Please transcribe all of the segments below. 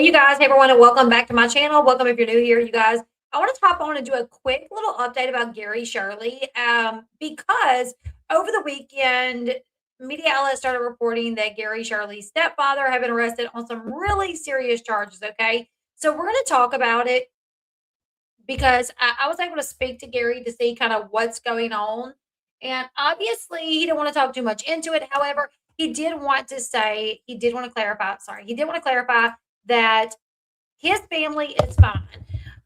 Hey, you guys. Hey, everyone, and welcome back to my channel. Welcome if you're new here, you guys. I want to hop on and do a quick little update about Gary Shirley because over the weekend, media outlets started reporting that Gary Shirley's stepfather had been arrested on some really serious charges. Okay. So we're going to talk about it because I was able to speak to Gary to see kind of what's going on. And obviously, he didn't want to talk too much into it. However, he did want to clarify, sorry, he did want to clarify that his family is fine.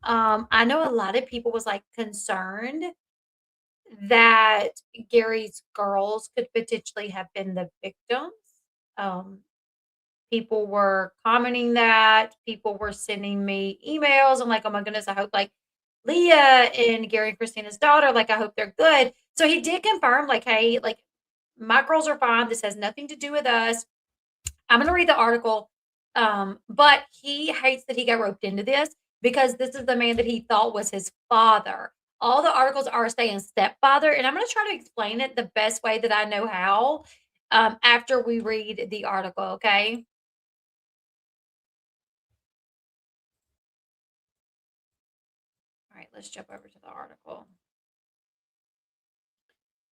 I know a lot of people was like concerned that Gary's girls could potentially have been the victims. Um, People were commenting that. People were sending me emails. I'm like, oh my goodness, I hope like Leah and Gary and Christina's daughter, like I hope they're good. So he did confirm, like, hey, like my girls are fine. This has nothing to do with us. I'm gonna read the article. But he hates that he got roped into this because this is the man that he thought was his father. All the articles are saying stepfather, and I'm gonna try to explain it the best way that I know how after we read the article, okay? All right, let's jump over to the article.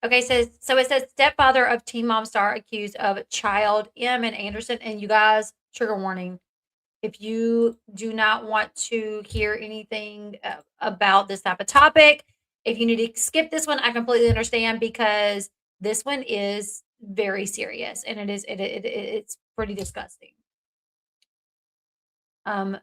Okay, so it says stepfather of Teen Mom star accused of child M and Anderson. And you guys, trigger warning. If you do not want to hear anything about this type of topic, if you need to skip this one, I completely understand because this one is very serious and it's pretty disgusting. Um,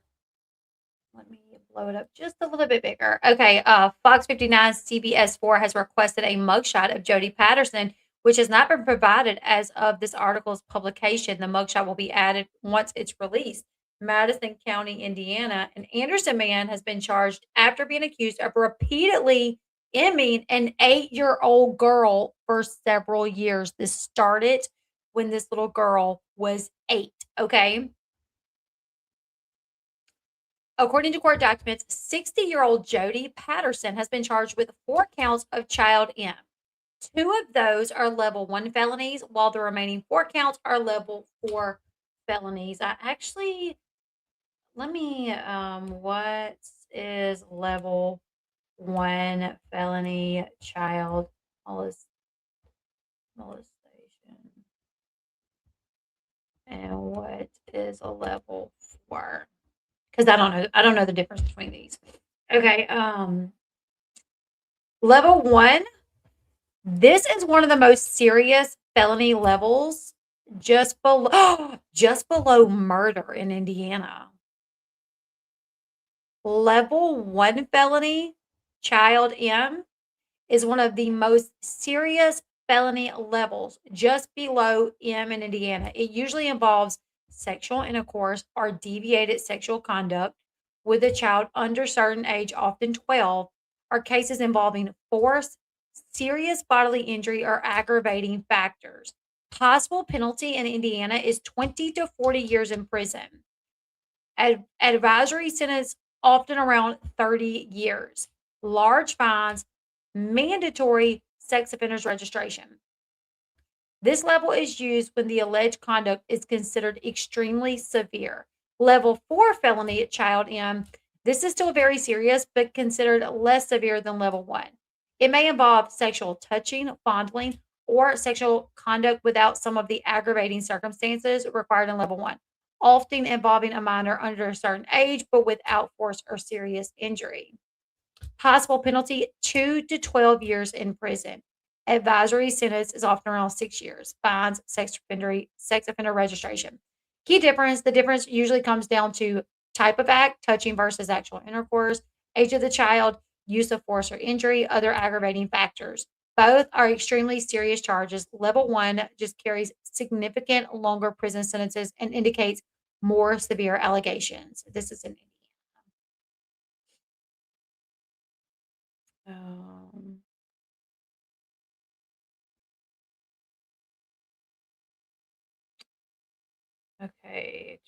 Let me blow it up just a little bit bigger. Okay, Fox 59 CBS 4 has requested a mugshot of Jody Patterson, which has not been provided as of this article's publication. The mugshot will be added once it's released. Madison County, Indiana. An Anderson man has been charged after being accused of repeatedly imming an 8-year-old girl for several years. This started when this little girl was 8. Okay. According to court documents, 60-year-old Jody Patterson has been charged with 4 counts of child M. 2 of those are level 1 felonies, while the remaining 4 counts are level 4 felonies. I actually, let me, what is level 1 felony child molestation? And what is a level 4? Because I don't know the difference between these. Okay, level 1, this is one of the most serious felony levels just below just below murder in Indiana. Level 1 felony, child M, is one of the most serious felony levels just below M in Indiana. It usually involves sexual intercourse or deviated sexual conduct with a child under certain age, often 12, or cases involving force, serious bodily injury, or aggravating factors. Possible penalty in Indiana is 20 to 40 years in prison. Advisory sentence often around 30 years. Large fines, mandatory sex offenders registration. This level is used when the alleged conduct is considered extremely severe. Level 4 felony at child M, this is still very serious, but considered less severe than level 1. It may involve sexual touching, fondling, or sexual conduct without some of the aggravating circumstances required in level 1, often involving a minor under a certain age, but without force or serious injury. Possible penalty 2 to 12 years in prison. Advisory sentence is often around 6 years. Fines, sex offender registration. Key difference, the difference usually comes down to type of act, touching versus actual intercourse, age of the child, use of force or injury, other aggravating factors. Both are extremely serious charges. Level 1 just carries significant longer prison sentences and indicates more severe allegations. This is an um, okay.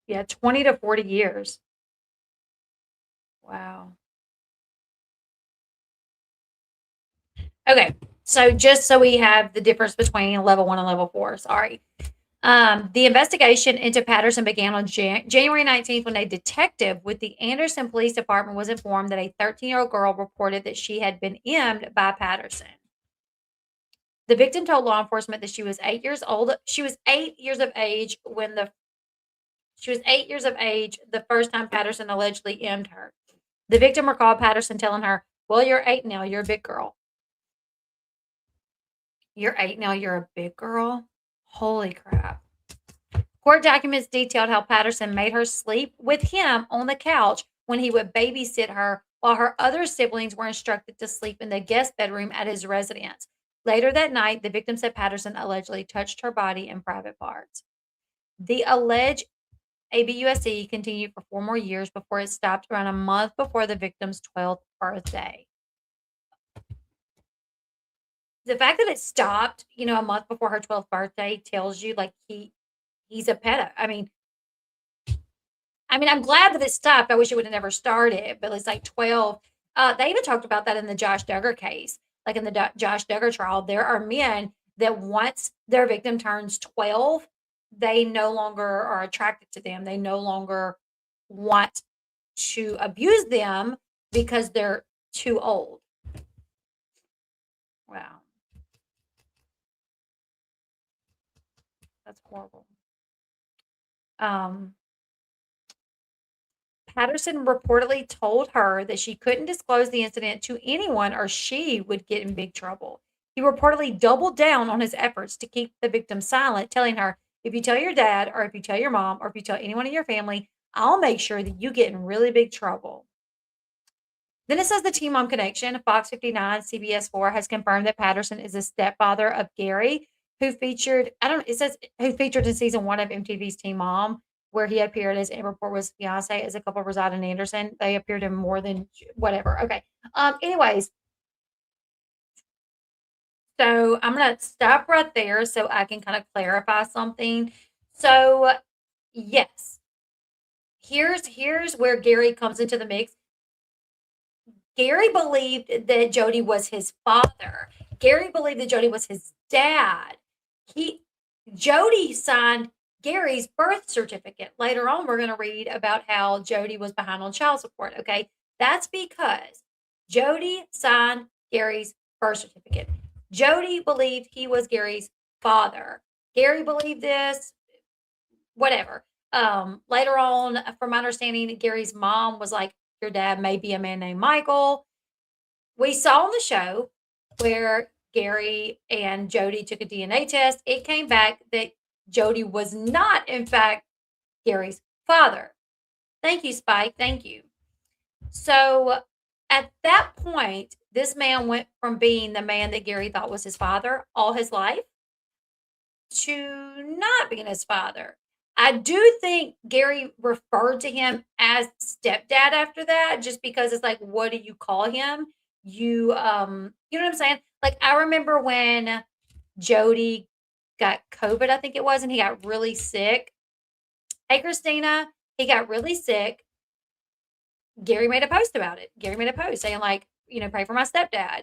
Yeah, 20 to 40 years. Wow. Okay. So just so we have the difference between level 1 and level 4, sorry. The investigation into Patterson began on January 19th when a detective with the Anderson Police Department was informed that a 13-year-old girl reported that she had been emmed by Patterson. The victim told law enforcement that she was 8 years old. She was 8 years of age the first time Patterson allegedly emmed her. The victim recalled Patterson telling her, "Well, you're 8 now. You're a big girl. You're 8 now. You're a big girl." Holy crap. Court documents detailed how Patterson made her sleep with him on the couch when he would babysit her, while her other siblings were instructed to sleep in the guest bedroom at his residence. Later that night, the victim said Patterson allegedly touched her body and private parts. The alleged ABUSC continued for 4 more years before it stopped around a month before the victim's 12th birthday. The fact that it stopped, a month before her 12th birthday tells you like he's a pedo. I mean, I'm glad that it stopped. I wish it would have never started, but it's like 12. They even talked about that in the Josh Duggar case. Like in the Josh Duggar trial, there are men that once their victim turns 12, they no longer are attracted to them. They no longer want to abuse them because they're too old. Wow. That's horrible. Um, Patterson reportedly told her that she couldn't disclose the incident to anyone or she would get in big trouble. He reportedly doubled down on his efforts to keep the victim silent, telling her, "If you tell your dad, or if you tell your mom, or if you tell anyone in your family, I'll make sure that you get in really big trouble." Then it says the Teen Mom Connection, Fox 59, CBS 4 has confirmed that Patterson is the stepfather of Gary, who featured, I don't, it says who featured in season 1 of MTV's Teen Mom, where he appeared as Amber Portwood's fiance as a couple reside in Anderson. They appeared in more than whatever. Okay. Anyways, so I'm gonna stop right there so I can kind of clarify something. So yes, here's where Gary comes into the mix. Gary believed that Jody was his father. Gary believed that Jody was his dad. He Jody signed Gary's birth certificate. Later on, we're going to read about how Jody was behind on child support. Okay. That's because Jody signed Gary's birth certificate. Jody believed he was Gary's father. Gary believed this, whatever. Later on, from my understanding, Gary's mom was like, "Your dad may be a man named Michael." We saw on the show where Gary and Jody took a DNA test. It came back that Jody was not, in fact, Gary's father. Thank you, Spike. Thank you. So at that point, this man went from being the man that Gary thought was his father all his life to not being his father. I do think Gary referred to him as stepdad after that, just because it's like, what do you call him? You know what I'm saying? Like I remember when Jody got COVID, I think it was, and he got really sick. Hey, Christina, he got really sick. Gary made a post about it. Gary made a post saying, like, pray for my stepdad.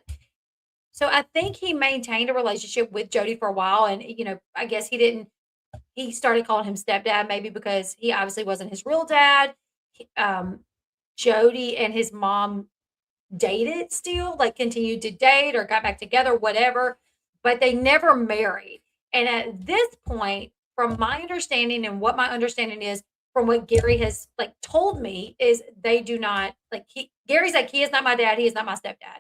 So I think he maintained a relationship with Jody for a while. And, I guess he started calling him stepdad, maybe because he obviously wasn't his real dad. Jody and his mom dated still, like continued to date or got back together, whatever, but they never married. And at this point, from my understanding and what my understanding is from what Gary has like told me is they do not like Gary's like, he is not my dad, he is not my stepdad.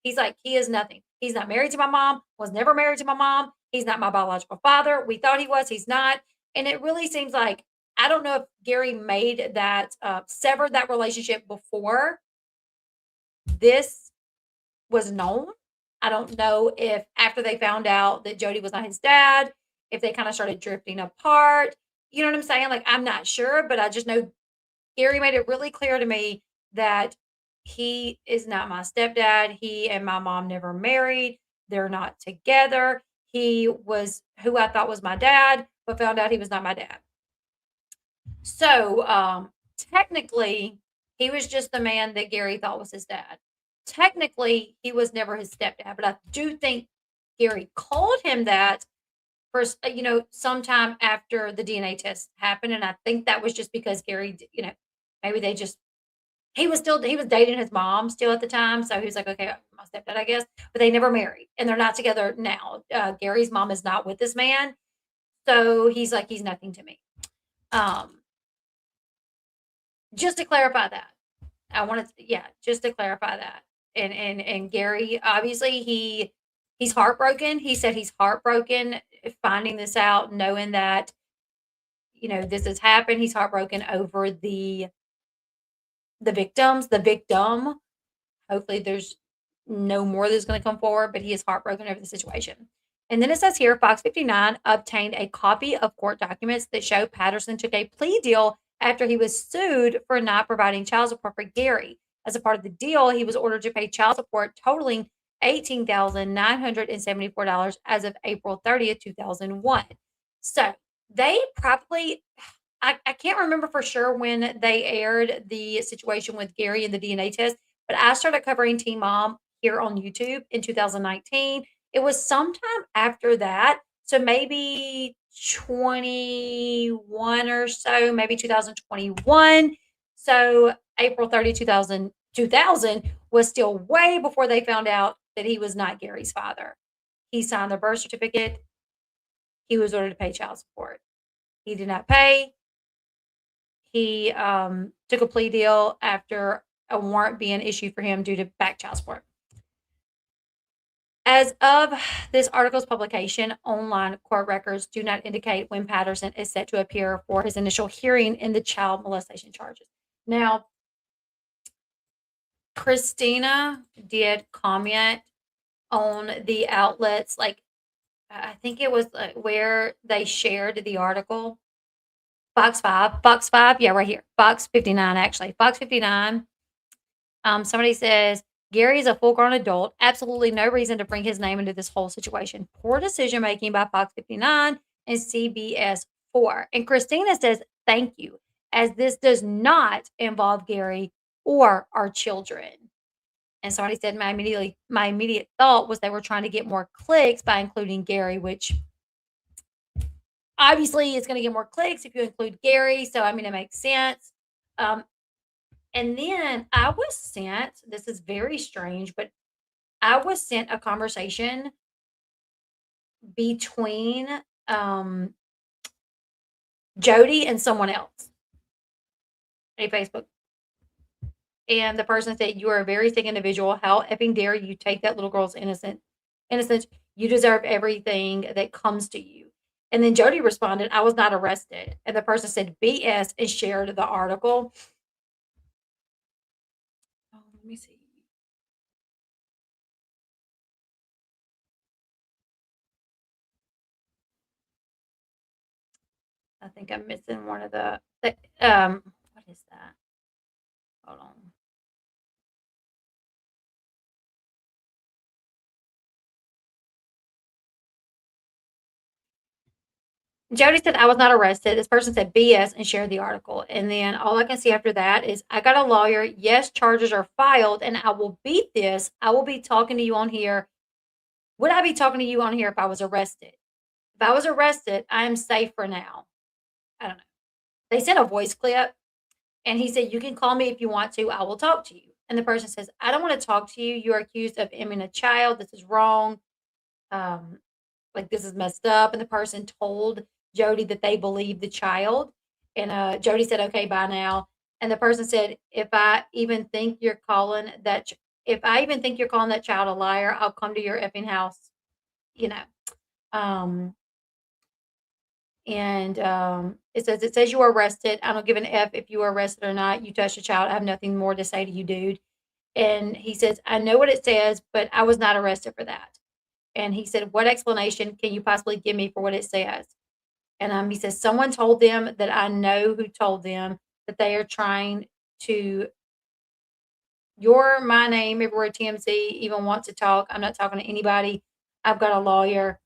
He's like, he is nothing. He's not married to my mom, was never married to my mom. He's not my biological father. We thought he was, he's not. And it really seems like I don't know if Gary made that severed that relationship before this was known. I don't know if after they found out that Jody was not his dad, if they kind of started drifting apart. You know what I'm saying? Like, I'm not sure, but I just know Gary made it really clear to me that he is not my stepdad. He and my mom never married. They're not together. He was who I thought was my dad, but found out he was not my dad. So, technically, he was just the man that Gary thought was his dad. Technically, he was never his stepdad, but I do think Gary called him that sometime after the DNA test happened, and I think that was just because Gary, maybe he was dating his mom still at the time, so he was like, "Okay, my stepdad, I guess," but they never married, and they're not together now. Gary's mom is not with this man, so he's like, "He's nothing to me." Um, just to clarify that. I wanted to, yeah, just to clarify that. And Gary, obviously he's heartbroken. He said he's heartbroken finding this out, knowing that, this has happened. He's heartbroken over the victim. Hopefully there's no more that's going to come forward, but he is heartbroken over the situation. And then it says here, Fox 59 obtained a copy of court documents that show Patterson took a plea deal after he was sued for not providing child support for Gary. As a part of the deal, he was ordered to pay child support totaling $18,974 as of April 30th, 2001. So they probably, I can't remember for sure when they aired the situation with Gary and the DNA test, but I started covering Teen Mom here on YouTube in 2019. It was sometime after that, so maybe 21 or so, maybe 2021. So April 30, 2000 was still way before they found out that he was not Gary's father. He signed the birth certificate. He was ordered to pay child support. He did not pay. He took a plea deal after a warrant being issued for him due to back child support. As of this article's publication, online court records do not indicate when Patterson is set to appear for his initial hearing in the child molestation charges. Now, Christina did comment on the outlets, like I think it was where they shared the article. Fox 5, yeah, right here. Fox 59, actually. Fox 59. Somebody says, Gary is a full-grown adult. Absolutely no reason to bring his name into this whole situation. Poor decision-making by Fox 59 and CBS 4. And Christina says, thank you, as this does not involve Gary or our children. And somebody said, my immediate thought was they were trying to get more clicks by including Gary, which obviously it's going to get more clicks if you include Gary. So, I mean, it makes sense. And then I was sent, this is very strange, but I was sent a conversation between Jody and someone else, a Facebook. And the person said, you are a very sick individual. How effing dare you take that little girl's innocence? You deserve everything that comes to you. And then Jody responded, I was not arrested. And the person said BS and shared the article. Let me see. I think I'm missing one of the what is that? Hold on. Jody said, I was not arrested. This person said BS and shared the article. And then all I can see after that is, I got a lawyer. Yes, charges are filed, and I will beat this. I will be talking to you on here. Would I be talking to you on here if I was arrested? If I was arrested, I am safe for now. I don't know. They sent a voice clip, and he said, you can call me if you want to. I will talk to you. And the person says, I don't want to talk to you. You are accused of aiming a child. This is wrong. Like, this is messed up. And the person told Jody that they believed the child. And Jody said, okay, bye now. And the person said, if I even think you're calling that child a liar, I'll come to your effing house. It says you were arrested. I don't give an F if you were arrested or not. You touched a child. I have nothing more to say to you, dude. And he says, I know what it says, but I was not arrested for that. And he said, what explanation can you possibly give me for what it says? And he says, someone told them that I know who told them that they are trying to, my name everywhere TMZ even wants to talk. I'm not talking to anybody. I've got a lawyer.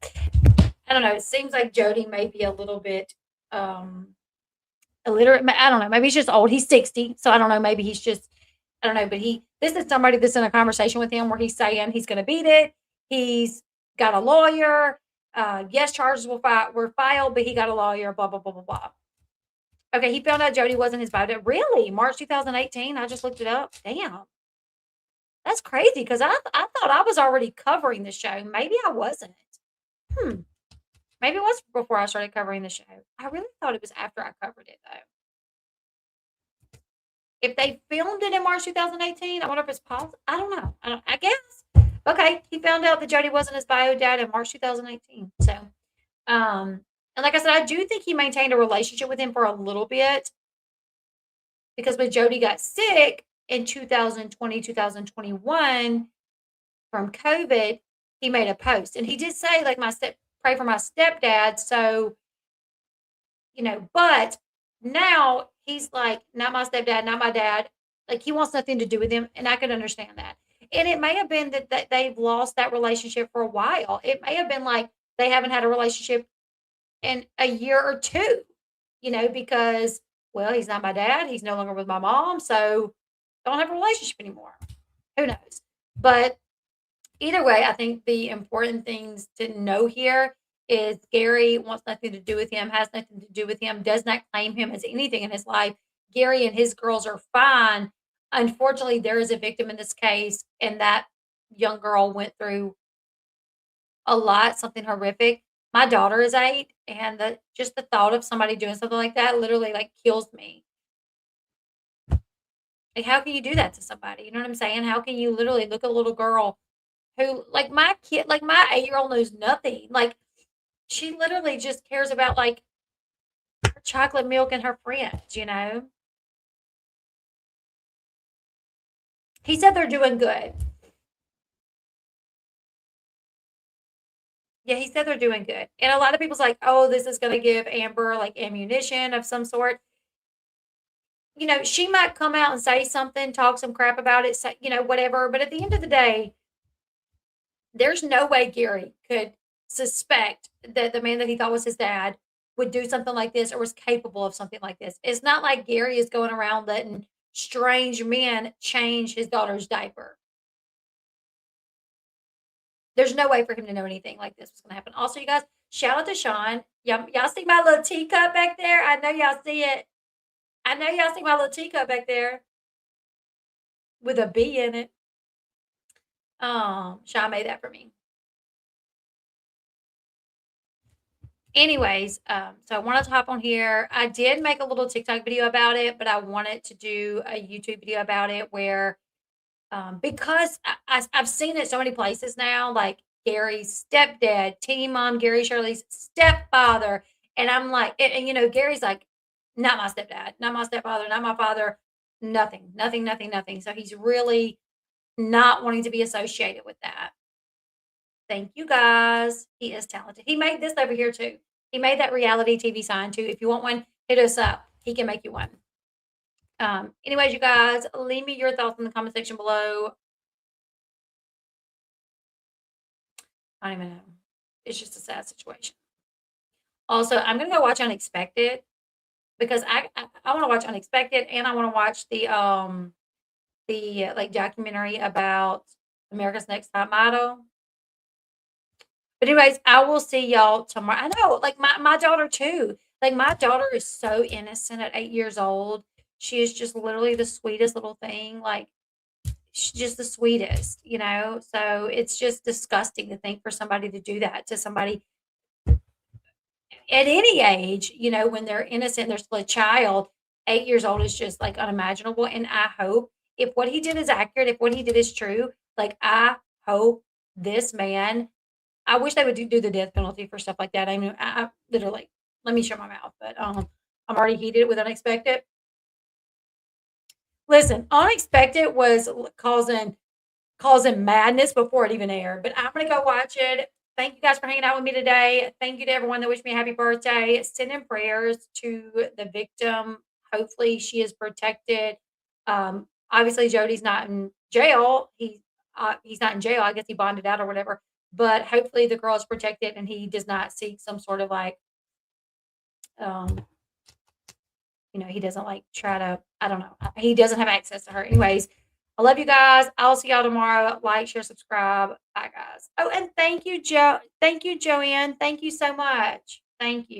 I don't know. It seems like Jody may be a little bit illiterate. I don't know. Maybe he's just old. He's 60. So I don't know. Maybe he's just, I don't know. But this is somebody that's in a conversation with him where he's saying he's going to beat it. He's got a lawyer. Yes, charges were filed, but he got a lawyer, blah, blah, blah, blah, blah. Okay, he found out Jody wasn't his bio dad. Really? March 2018? I just looked it up. Damn. That's crazy because I thought I was already covering the show. Maybe I wasn't. Hmm. Maybe it was before I started covering the show. I really thought it was after I covered it, though. If they filmed it in March 2018, I wonder if it's possible. I don't know. I guess. Okay, he found out that Jody wasn't his bio dad in March 2018. So, and like I said, I do think he maintained a relationship with him for a little bit because when Jody got sick in 2020, 2021 from COVID, he made a post and he did say, like, pray for my stepdad. So, but now he's like, not my stepdad, not my dad. Like, he wants nothing to do with him. And I can understand that. And it may have been that they've lost that relationship for a while. It may have been like they haven't had a relationship in a year or two, because, well, he's not my dad. He's no longer with my mom. So don't have a relationship anymore. Who knows? But either way, I think the important things to know here is Gary wants nothing to do with him, has nothing to do with him, does not claim him as anything in his life. Gary and his girls are fine. Unfortunately, there is a victim in this case, and that young girl went through a lot, something horrific. My daughter is 8, and just the thought of somebody doing something like that literally like kills me. Like, how can you do that to somebody? You know what I'm saying? How can you literally look at a little girl who, like, my 8-year-old knows nothing. Like, she literally just cares about, like, her chocolate milk and her friends. He said they're doing good. Yeah, he said they're doing good. And a lot of people's like, oh, this is going to give Amber, like, ammunition of some sort. She might come out and say something, talk some crap about it, say, whatever. But at the end of the day, there's no way Gary could suspect that the man that he thought was his dad would do something like this or was capable of something like this. It's not like Gary is going around letting strange men change his daughter's diaper. There's no way for him to know anything like this was going to happen. Also, you guys, shout out to Sean. Y'all see my little teacup back there? I know y'all see it. I know y'all see my little teacup back there with a bee in it. Sean made that for me. Anyways, so I wanted to hop on here. I did make a little TikTok video about it, but I wanted to do a YouTube video about it where, because I've seen it so many places now, like Gary's stepdad, Teen Mom, Gary Shirley's stepfather. And I'm like, and Gary's like, not my stepdad, not my stepfather, not my father, nothing, nothing, nothing, nothing. So he's really not wanting to be associated with that. Thank you guys. He is talented. He made this over here too. He made that reality TV sign too. If you want one, hit us up. He can make you one. Anyways, you guys, leave me your thoughts in the comment section below. I don't even know. It's just a sad situation. Also, I'm gonna go watch Unexpected because I want to watch Unexpected and I want to watch the like documentary about America's Next Top Model. But anyways, I will see y'all tomorrow. I know, like my daughter too. Like my daughter is so innocent at 8 years old. She is just literally the sweetest little thing. Like she's just the sweetest. So it's just disgusting to think for somebody to do that to somebody at any age, when they're innocent, they're still a child. 8 years old is just like unimaginable. And I hope if what he did is accurate, if what he did is true, like I hope this man, I wish they would do the death penalty for stuff like that. I mean, I literally, let me shut my mouth, but I'm already heated with Unexpected. Listen, Unexpected was causing madness before it even aired, but I'm gonna go watch it. Thank you guys for hanging out with me today. Thank you to everyone that wished me a happy birthday. Send in prayers to the victim. Hopefully, she is protected. Obviously, Jody's not in jail. He's not in jail. I guess he bonded out or whatever. But hopefully, the girl is protected and he does not seek some sort of like, he doesn't like try to. I don't know. He doesn't have access to her. Anyways, I love you guys. I'll see y'all tomorrow. Like, share, subscribe. Bye. Bye, guys. Oh, and thank you, Joanne. Thank you so much. Thank you.